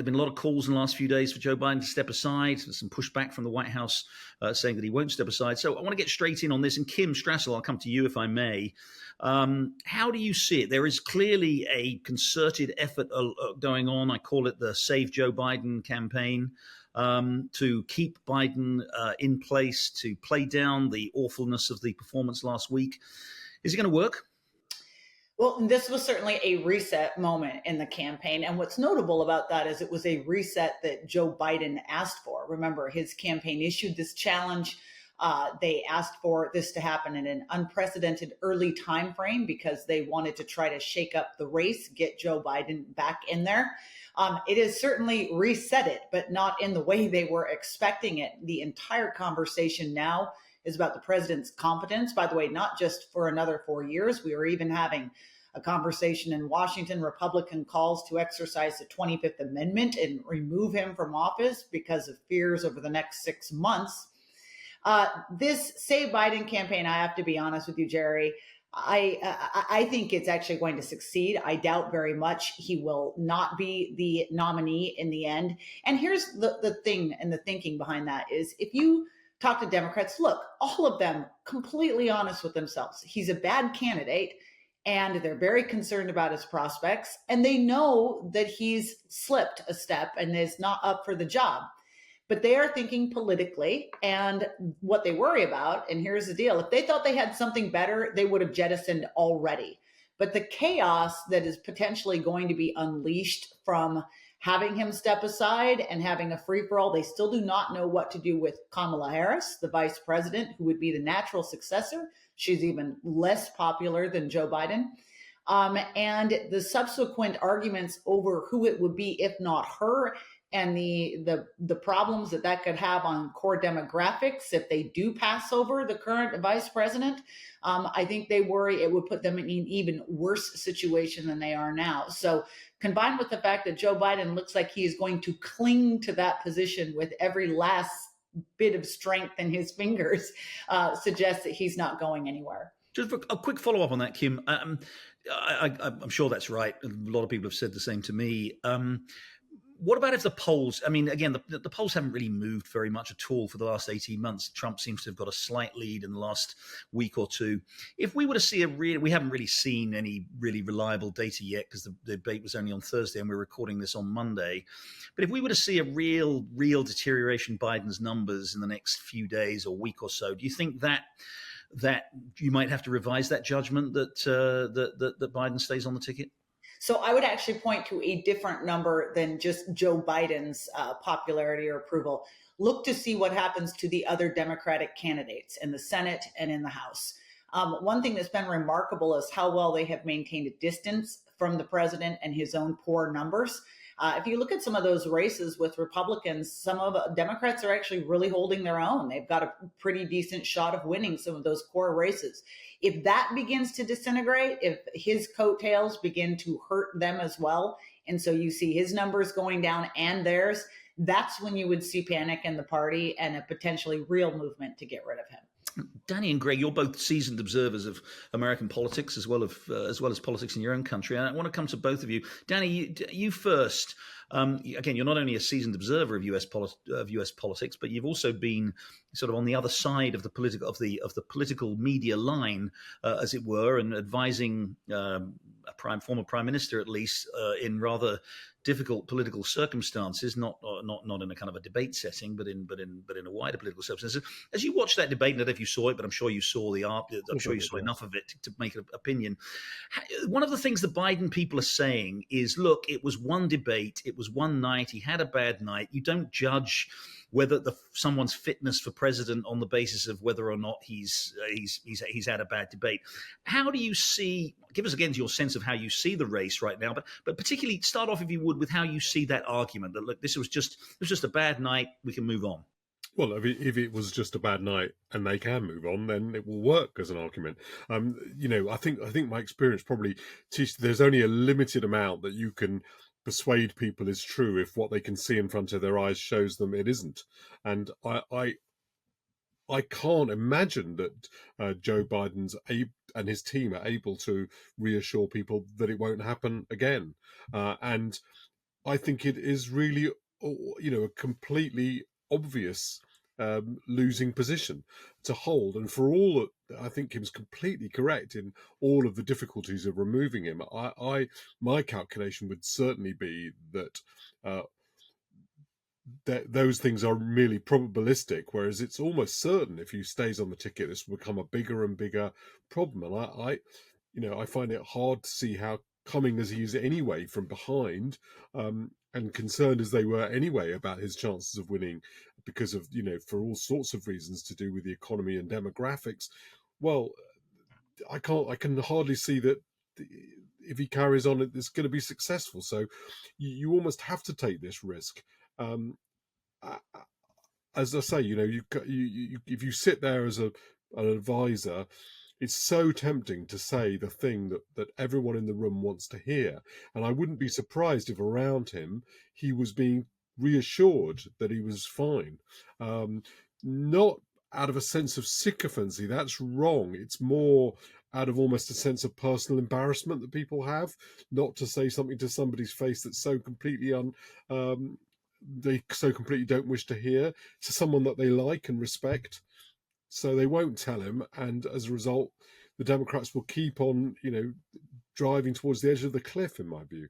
been a lot of calls in the last few days for Joe Biden to step aside. There's some pushback from the White House saying that he won't step aside. So I want to get straight in on this. And Kim Strassel, I'll come to you if I may. How do you see it? There is clearly a concerted effort going on. I call it the Save Joe Biden campaign. To keep Biden in place, to play down the awfulness of the performance last week. Is it going to work? Well, this was certainly a reset moment in the campaign. And what's notable about that is it was a reset that Joe Biden asked for. Remember, his campaign issued this challenge. They asked for this to happen in an unprecedented early time frame because they wanted to try to shake up the race, get Joe Biden back in there. It has certainly reset it, but not in the way they were expecting it. The entire conversation now is about the president's competence. By the way, not just for another 4 years. We were even having a conversation in Washington, Republican calls to exercise the 25th Amendment and remove him from office because of fears over the next 6 months. This Save Biden campaign, I have to be honest with you, Jerry, I think it's actually going to succeed. I doubt very much he will not be the nominee in the end. And here's the thing and the thinking behind that is if you talk to Democrats, look, all of them completely honest with themselves. He's a bad candidate and they're very concerned about his prospects. And they know that he's slipped a step and is not up for the job. But they are thinking politically, and what they worry about, and here's the deal, if they thought they had something better, they would have jettisoned already. But the chaos that is potentially going to be unleashed from having him step aside and having a free-for-all, they still do not know what to do with Kamala Harris, the vice president, who would be the natural successor. She's even less popular than Joe Biden. And the subsequent arguments over who it would be, if not her, and the problems that could have on core demographics if they do pass over the current vice president, I think they worry it would put them in an even worse situation than they are now. So combined with the fact that Joe Biden looks like he is going to cling to that position with every last bit of strength in his fingers, suggests that he's not going anywhere. Just a quick follow-up on that, Kim. I'm sure that's right. A lot of people have said the same to me. What about if the polls, I mean, again, the polls haven't really moved very much at all for the last 18 months. Trump seems to have got a slight lead in the last week or two. If we were to see we haven't really seen any really reliable data yet because the debate was only on Thursday and we're recording this on Monday. But if we were to see a real deterioration in Biden's numbers in the next few days or week or so, do you think that you might have to revise that judgment that Biden stays on the ticket? So I would actually point to a different number than just Joe Biden's popularity or approval. Look to see what happens to the other Democratic candidates in the Senate and in the House. One thing that's been remarkable is how well they have maintained a distance from the president and his own poor numbers. If you look at some of those races with Republicans, some of Democrats are actually really holding their own. They've got a pretty decent shot of winning some of those core races. If that begins to disintegrate, if his coattails begin to hurt them as well, and so you see his numbers going down and theirs, that's when you would see panic in the party and a potentially real movement to get rid of him. Danny and Greg, you're both seasoned observers of American politics as well as politics in your own country. And I want to come to both of you. Danny, you first. Again, you're not only a seasoned observer of US politics, but you've also been sort of on the other side of the political media line, as it were, and advising a former prime minister, at least, in rather difficult political circumstances, not in a kind of a debate setting, but in a wider political circumstance. As you watched that debate, I don't know if you saw it, but I'm sure you saw I'm sure you saw enough of it to make an opinion. One of the things the Biden people are saying is, look, it was one debate, it was one night, he had a bad night. You don't judge whether someone's fitness for president on the basis of whether or not he's had a bad debate. How do you see? Give us again your sense of how you see the race right now, but particularly start off, if you would, with how you see that argument that, look, this was just a bad night. We can move on. Well, if it was just a bad night and they can move on, then it will work as an argument. I think my experience probably teaches there's only a limited amount that you can persuade people is true if what they can see in front of their eyes shows them it isn't. And I can't imagine that Joe Biden's and his team are able to reassure people that it won't happen again. And I think it is really, a completely obvious losing position to hold. And for all that, I think Kim's completely correct in all of the difficulties of removing him. My calculation would certainly be that uh, those things are merely probabilistic, whereas it's almost certain if he stays on the ticket, this will become a bigger and bigger problem. And I find it hard to see how, coming as he is anyway from behind, and concerned as they were anyway about his chances of winning, because of, for all sorts of reasons to do with the economy and demographics. Well, I can hardly see that if he carries on, it's going to be successful. So you almost have to take this risk. Um, as I say, if you sit there as an advisor, it's so tempting to say the thing that everyone in the room wants to hear. And I wouldn't be surprised if around him he was being reassured that he was fine. Not out of a sense of sycophancy, that's wrong. It's more out of almost a sense of personal embarrassment that people have, not to say something to somebody's face that's so completely they so completely don't wish to hear, to someone that they like and respect. So they won't tell him, and as a result, the Democrats will keep on, driving towards the edge of the cliff, in my view.